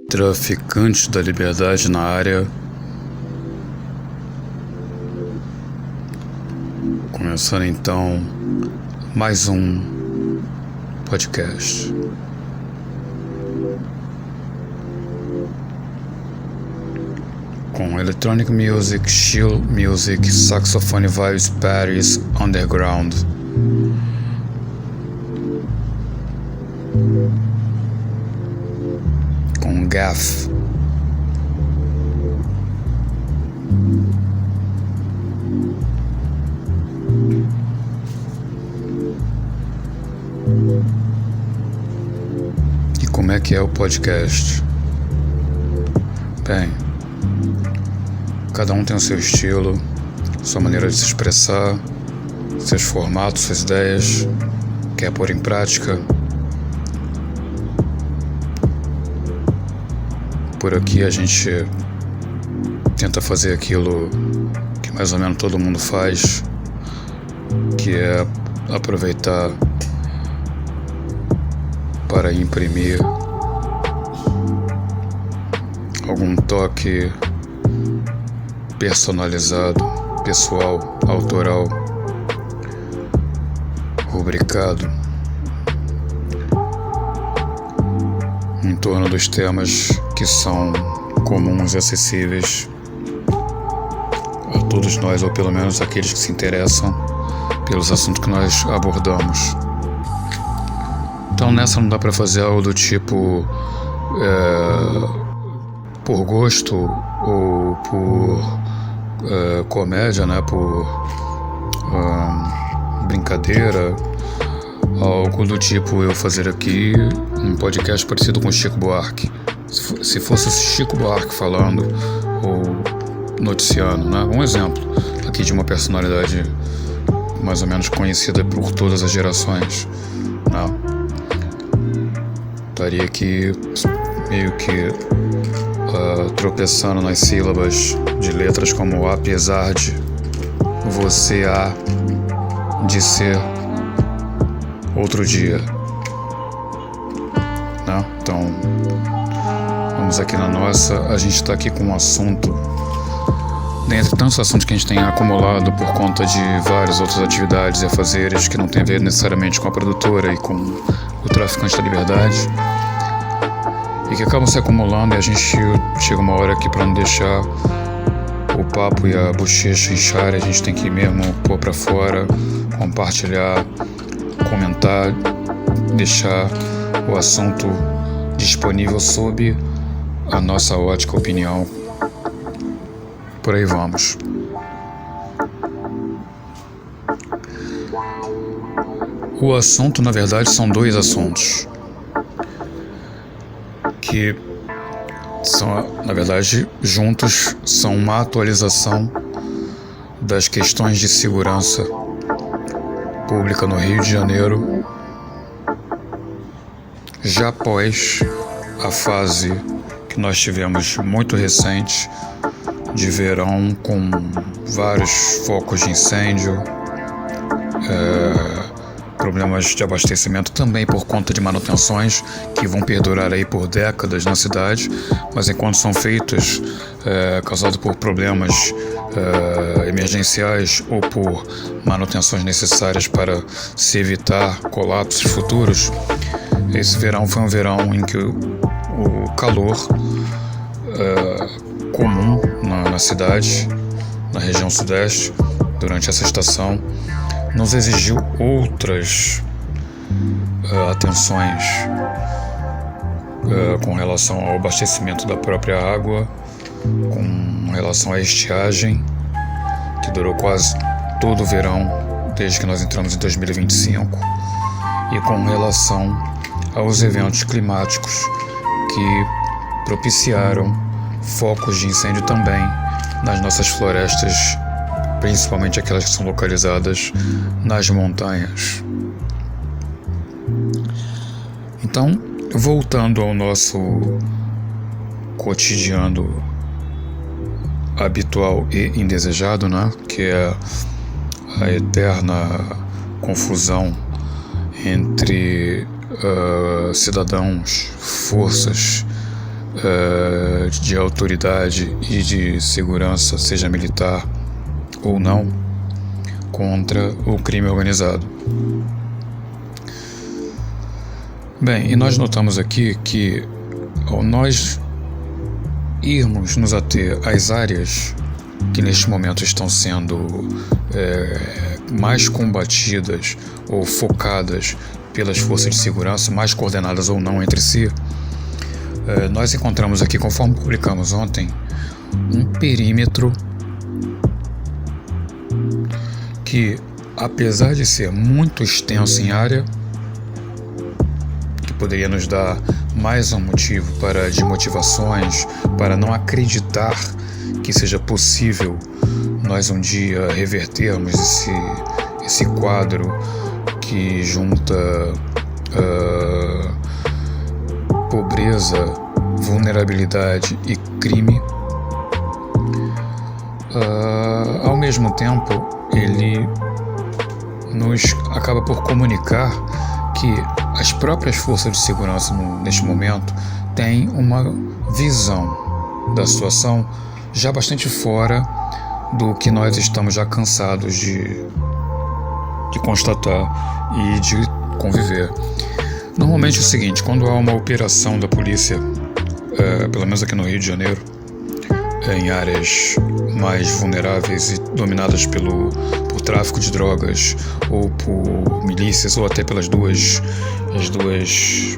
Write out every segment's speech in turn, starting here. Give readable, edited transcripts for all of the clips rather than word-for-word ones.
Traficantes da Liberdade na área. Começando então mais um podcast. Com electronic music, chill music, saxophone vibes, Paris underground. Com gaff. E como é que é o podcast? Bem, cada um tem o seu estilo, sua maneira de se expressar, seus formatos, suas ideias, quer pôr em prática. Por aqui a gente tenta fazer aquilo que mais ou menos todo mundo faz, que é aproveitar para imprimir algum toque personalizado, pessoal, autoral, rubricado em torno dos temas que são comuns e acessíveis a todos nós, ou pelo menos aqueles que se interessam pelos assuntos que nós abordamos. Então nessa não dá para fazer algo do tipo por gosto ou por comédia, né? Por brincadeira, algo do tipo eu fazer aqui um podcast parecido com Chico Buarque. Se fosse Chico Buarque falando ou noticiando, né? Um exemplo aqui de uma personalidade mais ou menos conhecida por todas as gerações, né? Estaria aqui meio que tropeçando nas sílabas de letras como apesar de, você há de ser outro dia, né? Então vamos aqui na nossa. A gente está aqui com um assunto, dentre tantos assuntos que a gente tem acumulado por conta de várias outras atividades e afazeres que não tem a ver necessariamente com a produtora e com o traficante da liberdade, e que acabam se acumulando, e a gente chega uma hora aqui para não deixar o papo e a bochecha inchar, a gente tem que mesmo pôr para fora, compartilhar, comentar, deixar o assunto disponível sob a nossa ótica opinião. Por aí vamos. O assunto, na verdade, são dois assuntos que são, na verdade, juntos são uma atualização das questões de segurança pública no Rio de Janeiro, já após a fase que nós tivemos muito recente de verão, com vários focos de incêndio, problemas de abastecimento também por conta de manutenções que vão perdurar aí por décadas na cidade, mas enquanto são feitas, causados por problemas emergenciais ou por manutenções necessárias para se evitar colapsos futuros. Esse verão foi um verão em que o calor comum na cidade, na região sudeste, durante essa estação, nos exigiu outras atenções com relação ao abastecimento da própria água, com relação à estiagem, que durou quase todo o verão, desde que nós entramos em 2025, e com relação aos eventos climáticos que propiciaram focos de incêndio também nas nossas florestas, principalmente aquelas que são localizadas nas montanhas. Então, voltando ao nosso cotidiano habitual e indesejado, né? Que é a eterna confusão entre cidadãos, forças de autoridade e de segurança, seja militar ou não, contra o crime organizado. Bem, e nós notamos aqui que ao nós irmos nos ater às áreas que neste momento estão sendo mais combatidas ou focadas pelas forças de segurança, mais coordenadas ou não entre si, nós encontramos aqui, conforme publicamos ontem, um perímetro que, apesar de ser muito extenso em área, que poderia nos dar mais um motivo para desmotivações, para não acreditar que seja possível nós um dia revertermos esse quadro que junta pobreza, vulnerabilidade e crime. Ao mesmo tempo, ele nos acaba por comunicar que as próprias forças de segurança neste momento têm uma visão da situação já bastante fora do que nós estamos já cansados de constatar e de conviver. Normalmente é o seguinte: quando há uma operação da polícia, pelo menos aqui no Rio de Janeiro, em áreas mais vulneráveis e dominadas por tráfico de drogas ou por milícias, ou até pelas duas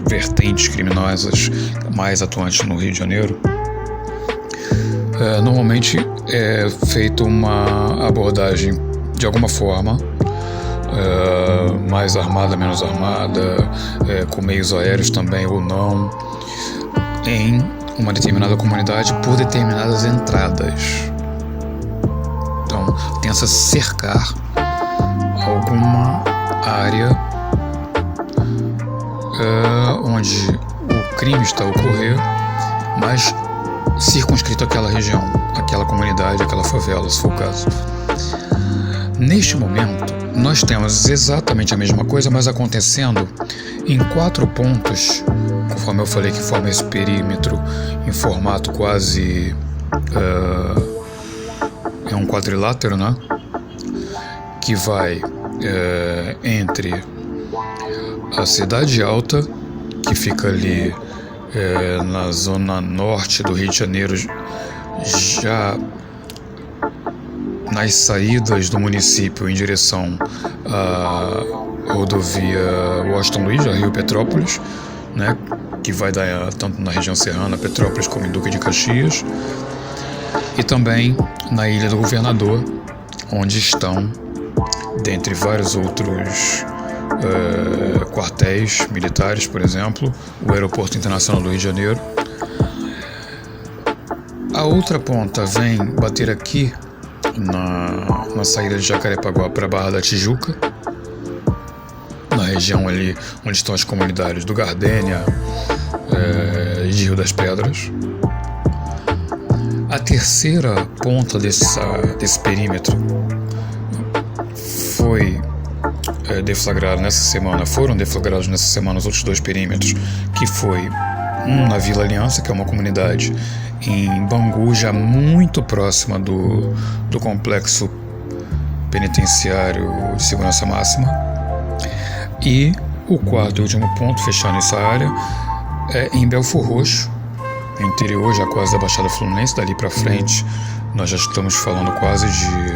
vertentes criminosas mais atuantes no Rio de Janeiro, normalmente é feita uma abordagem de alguma forma, mais armada, menos armada, com meios aéreos também ou não, em uma determinada comunidade por determinadas entradas. Então, tenta cercar alguma área onde o crime está a ocorrer, mas circunscrito àquela região, àquela comunidade, àquela favela, se for o caso. Neste momento, nós temos exatamente a mesma coisa, mas acontecendo em 4 pontos, conforme eu falei, que forma esse perímetro em formato quase é um quadrilátero, né? Que vai entre a Cidade Alta, que fica ali na zona norte do Rio de Janeiro, já nas saídas do município em direção à rodovia Washington Luiz, a Rio Petrópolis, né, que vai dar tanto na região serrana, Petrópolis, como em Duque de Caxias, e também na Ilha do Governador, onde estão, dentre vários outros quartéis militares, por exemplo, o Aeroporto Internacional do Rio de Janeiro. A outra ponta vem bater aqui na saída de Jacarepaguá para a Barra da Tijuca, na região ali onde estão as comunidades do Gardênia e de Rio das Pedras. A terceira ponta desse perímetro foi deflagrado nessa semana, foram deflagrados nessa semana os outros 2 perímetros, que foi um na Vila Aliança, que é uma comunidade em Bangu, já muito próxima do complexo penitenciário de segurança máxima, e o 4º e último ponto, fechando essa área, é em Belfor Roxo, interior já quase da Baixada Fluminense. Dali para frente nós já estamos falando quase de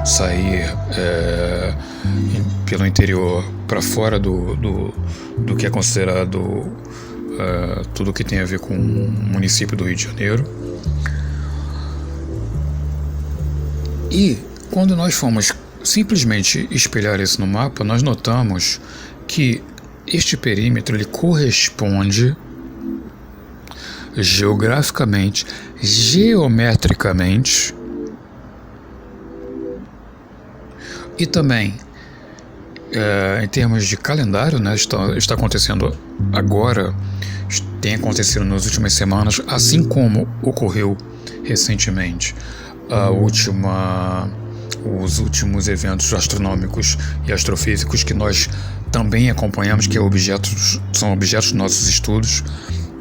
sair pelo interior para fora do que é considerado tudo que tem a ver com o município do Rio de Janeiro. E quando nós fomos simplesmente espelhar isso no mapa, nós notamos que este perímetro ele corresponde geograficamente, geometricamente e também em termos de calendário, né, está acontecendo agora, tem acontecido nas últimas semanas, assim como ocorreu recentemente os últimos eventos astronômicos e astrofísicos que nós também acompanhamos, que são objetos dos nossos estudos,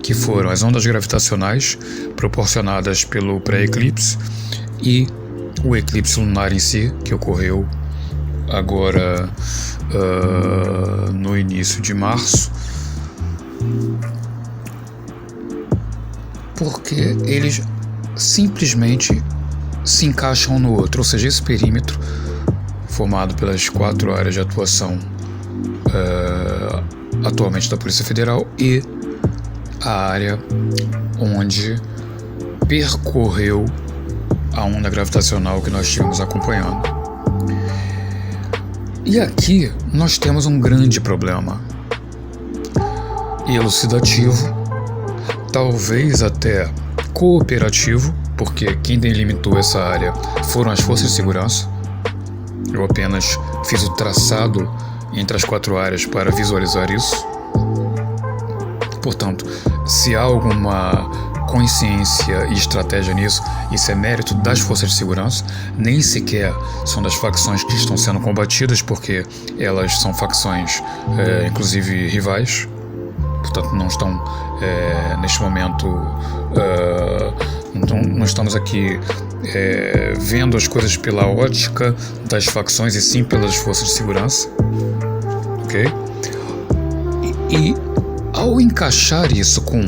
que foram as ondas gravitacionais proporcionadas pelo pré-eclipse e o eclipse lunar em si, que ocorreu agora no início de março, porque eles simplesmente se encaixam um no outro, ou seja, esse perímetro formado pelas 4 áreas de atuação atualmente da Polícia Federal e a área onde percorreu a onda gravitacional que nós estivemos acompanhando. E aqui nós temos um grande problema elucidativo, talvez até cooperativo, porque quem delimitou essa área foram as forças de segurança. Eu apenas fiz o traçado entre as 4 áreas para visualizar isso. Portanto, se há alguma consciência e estratégia nisso, isso é mérito das forças de segurança, nem sequer são das facções que estão sendo combatidas, porque elas são facções, inclusive rivais, portanto não estão neste momento, então não estamos aqui vendo as coisas pela ótica das facções e sim pelas forças de segurança, ok? E ao encaixar isso com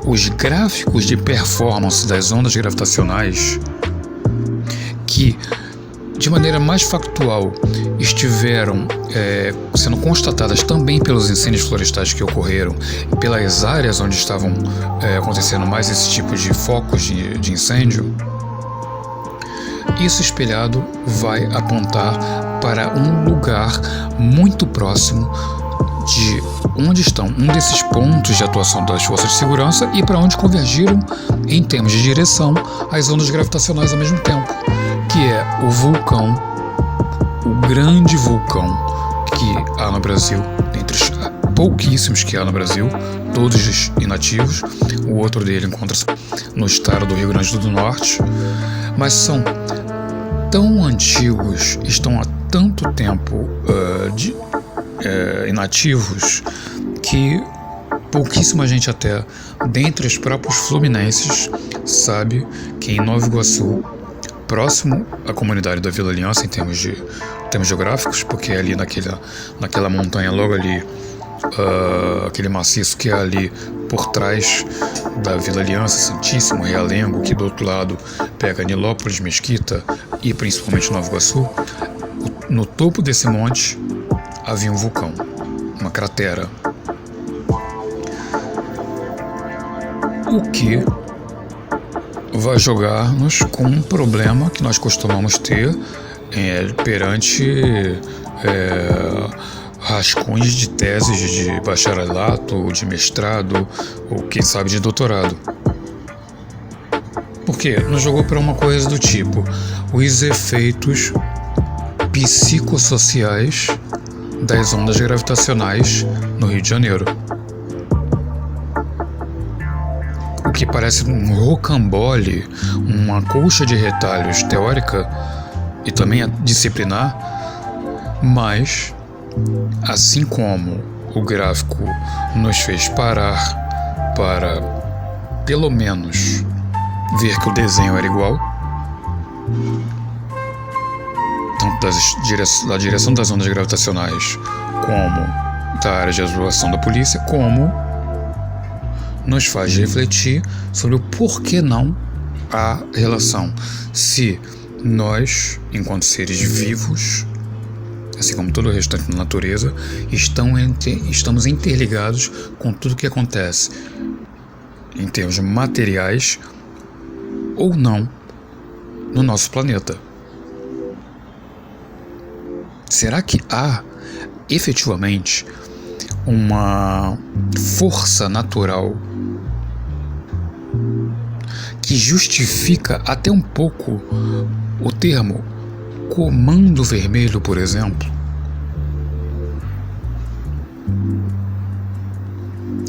os gráficos de performance das ondas gravitacionais, que de maneira mais factual estiveram sendo constatadas também pelos incêndios florestais que ocorreram e pelas áreas onde estavam acontecendo mais esse tipo de focos de incêndio, isso espelhado vai apontar para um lugar muito próximo de onde estão um desses pontos de atuação das forças de segurança e para onde convergiram, em termos de direção, as ondas gravitacionais ao mesmo tempo, que é o vulcão, o grande vulcão que há no Brasil, entre os pouquíssimos que há no Brasil, todos inativos. O outro dele encontra-se no estado do Rio Grande do Norte, mas são tão antigos, estão há tanto tempo inativos, que pouquíssima gente até dentre os próprios fluminenses sabe que em Nova Iguaçu, próximo à comunidade da Vila Aliança em termos geográficos, porque é ali naquela montanha logo ali, aquele maciço que é ali por trás da Vila Aliança, Santíssimo, Realengo, que do outro lado pega Nilópolis, Mesquita e principalmente Nova Iguaçu. No topo desse monte havia um vulcão, uma cratera, o que vai jogar-nos com um problema que nós costumamos ter perante rascunhos de teses de bacharelato, de mestrado ou quem sabe de doutorado. Porque nos jogou para uma coisa do tipo: os efeitos psicossociais das ondas gravitacionais no Rio de Janeiro. O que parece um rocambole, uma colcha de retalhos teórica e também disciplinar, mas, assim como o gráfico nos fez parar para, pelo menos, ver que o desenho era igual, tanto da direção das ondas gravitacionais como da área de atuação da polícia, como nos faz refletir sobre o porquê não há relação. Se nós, enquanto seres vivos, assim como todo o restante da natureza, estamos interligados com tudo que acontece em termos materiais ou não no nosso planeta. Será que há efetivamente uma força natural que justifica até um pouco o termo Comando Vermelho, por exemplo?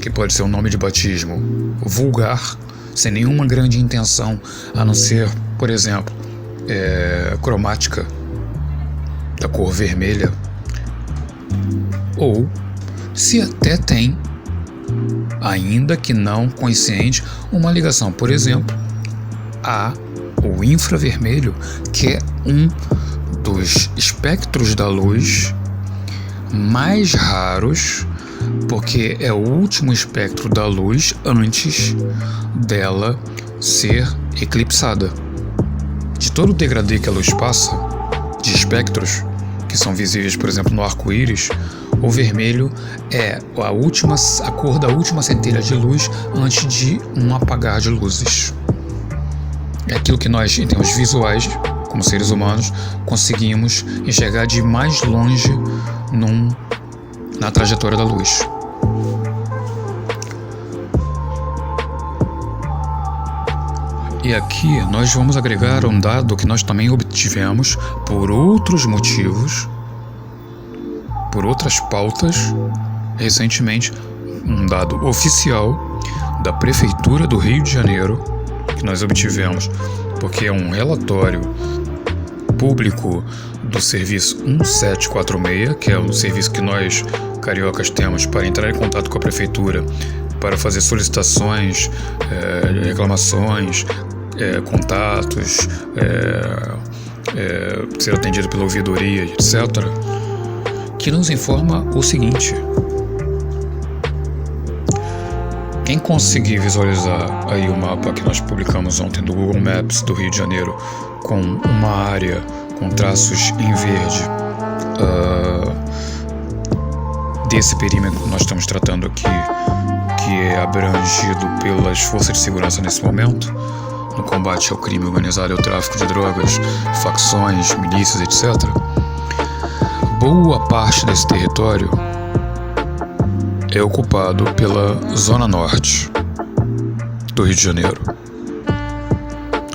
Que pode ser um nome de batismo vulgar, sem nenhuma grande intenção, a não ser, por exemplo, cromática, da cor vermelha. Ou se até tem ainda que não consciente, uma ligação, por exemplo, ao infravermelho, que é um dos espectros da luz mais raros, porque é o último espectro da luz antes dela ser eclipsada. De todo o degradê que a luz passa, de espectros que são visíveis, por exemplo, no arco-íris, o vermelho é a cor da última centelha de luz antes de um apagar de luzes. É aquilo que nós, em termos visuais, como seres humanos, conseguimos enxergar de mais longe na trajetória da luz. E aqui nós vamos agregar um dado que nós também obtivemos por outros motivos, por outras pautas, recentemente, um dado oficial da Prefeitura do Rio de Janeiro, que nós obtivemos porque é um relatório público do serviço 1746, que é o serviço que nós, cariocas, temos para entrar em contato com a Prefeitura, para fazer solicitações, reclamações, contatos, ser atendido pela ouvidoria, etc., que nos informa o seguinte: quem conseguir visualizar aí o mapa que nós publicamos ontem do Google Maps do Rio de Janeiro, com uma área com traços em verde desse perímetro que nós estamos tratando aqui, que é abrangido pelas forças de segurança nesse momento, no combate ao crime organizado e ao tráfico de drogas, facções, milícias, etc., boa parte desse território é ocupado pela Zona Norte do Rio de Janeiro.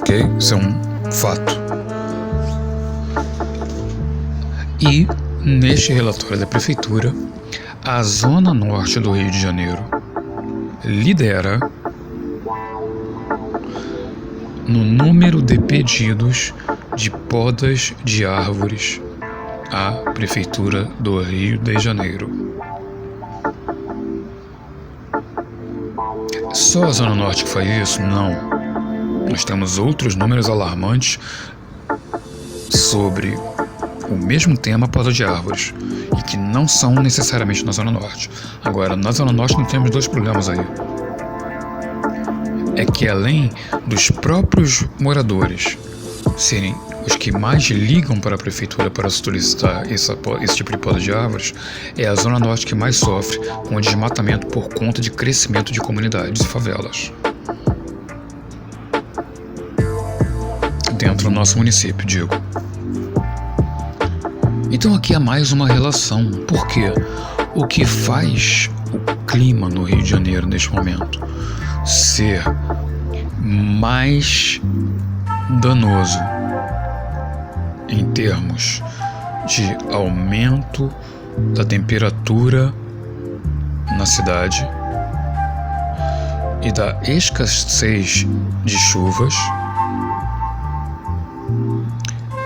Ok? Isso é um fato. E, neste relatório da Prefeitura, a Zona Norte do Rio de Janeiro lidera no número de pedidos de podas de árvores à Prefeitura do Rio de Janeiro. Só a Zona Norte que faz isso? Não. Nós temos outros números alarmantes sobre o mesmo tema, poda de árvores, e que não são necessariamente na Zona Norte. Agora, na Zona Norte nós temos dois problemas aí. É que além dos próprios moradores serem os que mais ligam para a Prefeitura para solicitar esse tipo de poda de árvores, é a Zona Norte que mais sofre com o desmatamento por conta de crescimento de comunidades e favelas dentro do nosso município, digo. Então aqui há mais uma relação. Por quê? O que faz o clima no Rio de Janeiro neste momento ser mais danoso em termos de aumento da temperatura na cidade e da escassez de chuvas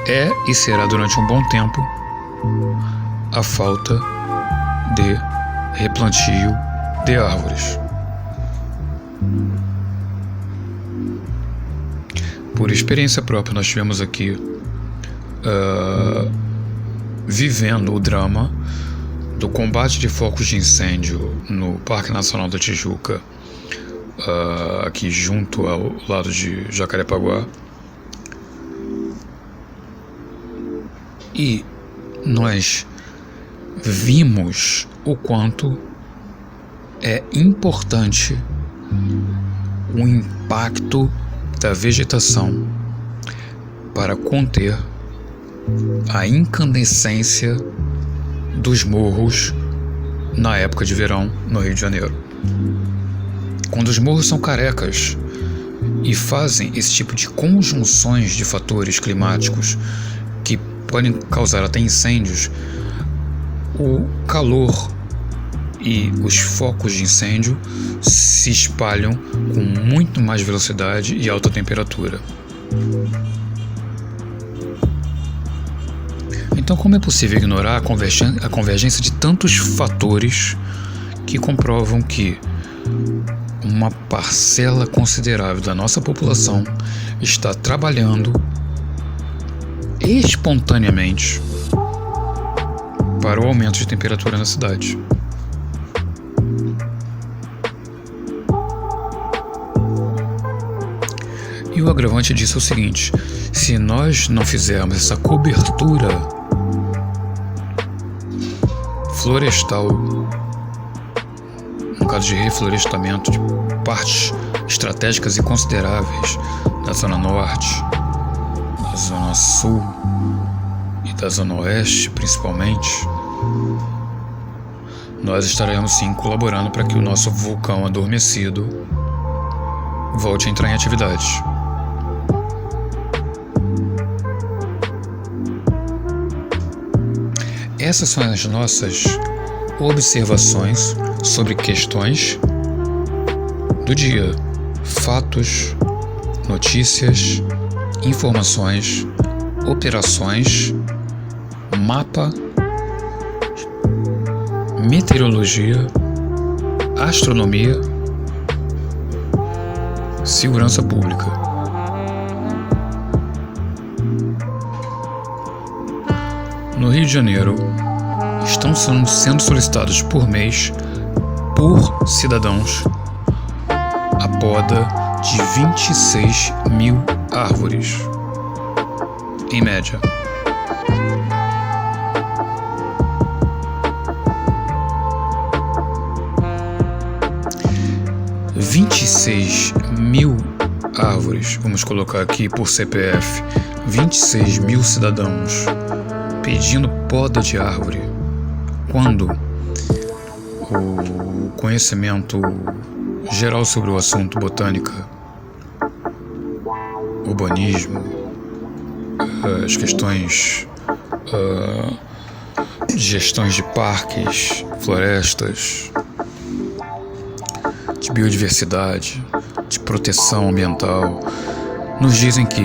é e será durante um bom tempo a falta de replantio de árvores. Por experiência própria, nós tivemos aqui vivendo o drama do combate de focos de incêndio no Parque Nacional da Tijuca, aqui junto ao lado de Jacarepaguá. E nós vimos o quanto é importante o impacto da vegetação para conter a incandescência dos morros na época de verão no Rio de Janeiro. Quando os morros são carecas e fazem esse tipo de conjunções de fatores climáticos que podem causar até incêndios, o calor e os focos de incêndio se espalham com muito mais velocidade e alta temperatura. Então, como é possível ignorar a convergência de tantos fatores que comprovam que uma parcela considerável da nossa população está trabalhando espontaneamente para o aumento de temperatura na cidade. E o agravante disso é o seguinte: se nós não fizermos essa cobertura florestal, no caso de reflorestamento de partes estratégicas e consideráveis da Zona Norte, da Zona Sul e da Zona Oeste principalmente, nós estaremos sim colaborando para que o nosso vulcão adormecido volte a entrar em atividade. Essas são as nossas observações sobre questões do dia, fatos, notícias, informações, operações, mapa, meteorologia, astronomia, segurança pública. No Rio de Janeiro, estão sendo solicitados por mês, por cidadãos, a poda de 26 mil árvores, em média. « 26 mil árvores, vamos colocar aqui por CPF, 26 mil cidadãos pedindo poda de árvore, quando o conhecimento geral sobre o assunto, botânica, urbanismo, as questões de gestões de parques, florestas, de biodiversidade, de proteção ambiental, nos dizem que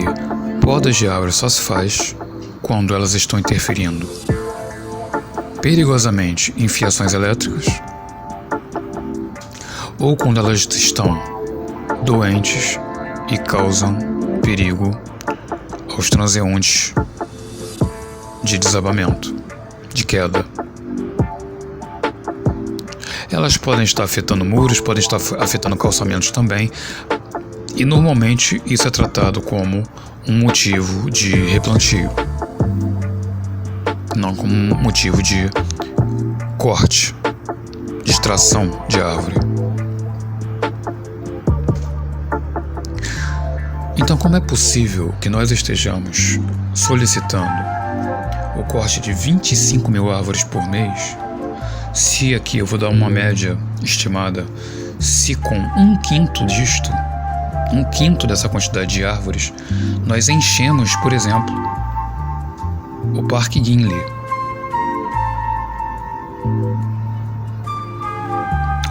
podas de árvore só se faz quando elas estão interferindo perigosamente em fiações elétricas ou quando elas estão doentes e causam perigo aos transeuntes de desabamento, de queda. Elas podem estar afetando muros, podem estar afetando calçamentos também, e normalmente isso é tratado como um motivo de replantio, não como um motivo de corte, de extração de árvore. Então, como é possível que nós estejamos solicitando o corte de 25 mil árvores por mês, se aqui eu vou dar uma média estimada, se com um quinto dessa quantidade de árvores, nós enchemos, por exemplo, o Parque Guinle,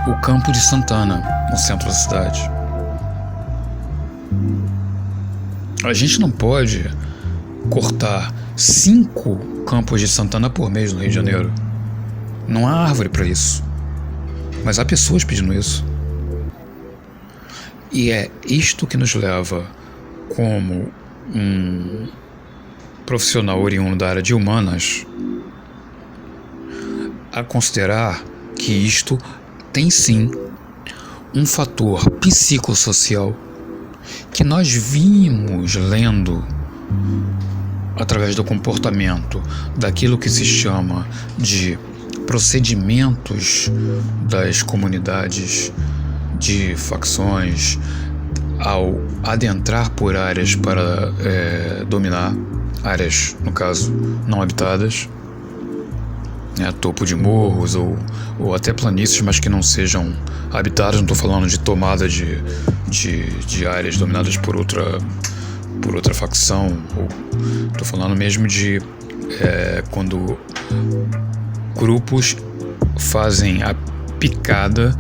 o Campo de Santana, no centro da cidade. A gente não pode cortar 5 campos de Santana por mês no Rio de Janeiro. Não há árvore para isso. Mas há pessoas pedindo isso. E é isto que nos leva, como um profissional oriundo da área de humanas, a considerar que isto tem sim um fator psicossocial que nós vimos lendo através do comportamento daquilo que se chama de procedimentos das comunidades, de facções, ao adentrar por áreas para dominar, áreas, no caso, não habitadas, topo de morros ou até planícies, mas que não sejam habitadas. Não estou falando de tomada de áreas dominadas por outra facção, estou falando mesmo de quando grupos fazem a picada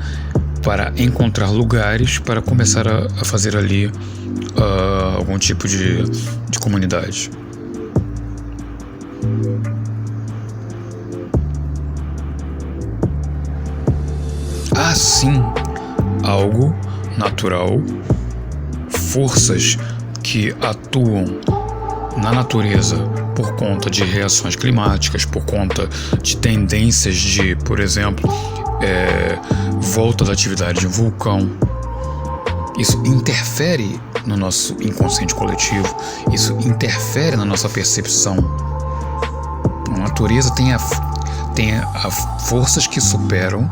para encontrar lugares para começar a fazer ali algum tipo de comunidade. Há sim algo natural, forças que atuam na natureza por conta de reações climáticas, por conta de tendências de, por exemplo, volta da atividade de um vulcão. Isso interfere no nosso inconsciente coletivo, isso interfere na nossa percepção. A natureza tem forças que superam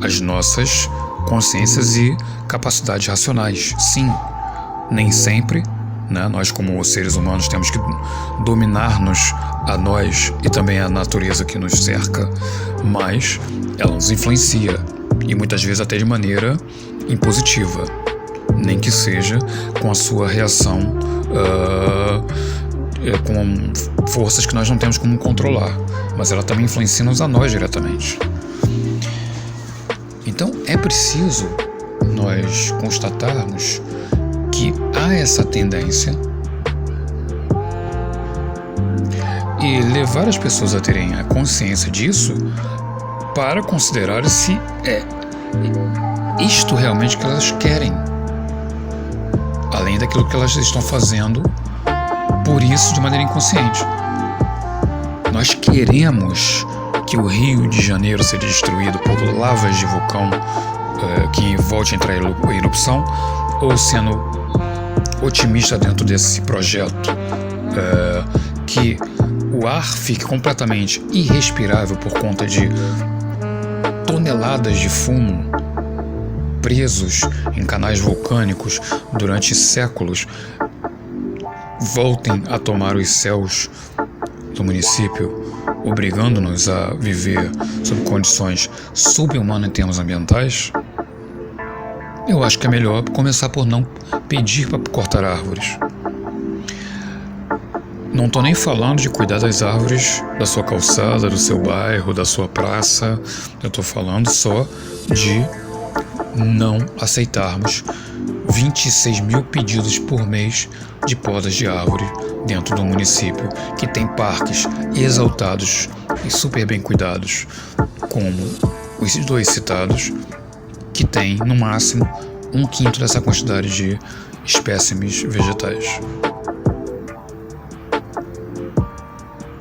as nossas consciências e capacidades racionais. Sim, nem sempre, né, nós como seres humanos temos que dominar-nos a nós e também a natureza que nos cerca, mas ela nos influencia e muitas vezes até de maneira impositiva, nem que seja com a sua reação com forças que nós não temos como controlar, mas ela também influencia-nos a nós diretamente. Então é preciso nós constatarmos que há essa tendência e levar as pessoas a terem a consciência disso para considerar se é isto realmente que elas querem, além daquilo que elas estão fazendo por isso de maneira inconsciente. Nós queremos que o Rio de Janeiro seja destruído por lavas de vulcão que volte a entrar em erupção, ou sendo otimista dentro desse projeto que o ar fique completamente irrespirável por conta de toneladas de fumo presos em canais vulcânicos durante séculos voltem a tomar os céus do município, obrigando-nos a viver sob condições sub-humanas em termos ambientais? Eu acho que é melhor começar por não pedir para cortar árvores. Não estou nem falando de cuidar das árvores da sua calçada, do seu bairro, da sua praça. Eu estou falando só de não aceitarmos 26 mil pedidos por mês de podas de árvore dentro do município, que tem parques exaltados e super bem cuidados, como os dois citados, que tem no máximo 1/5 dessa quantidade de espécimes vegetais.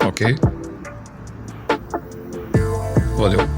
Ok? Valeu.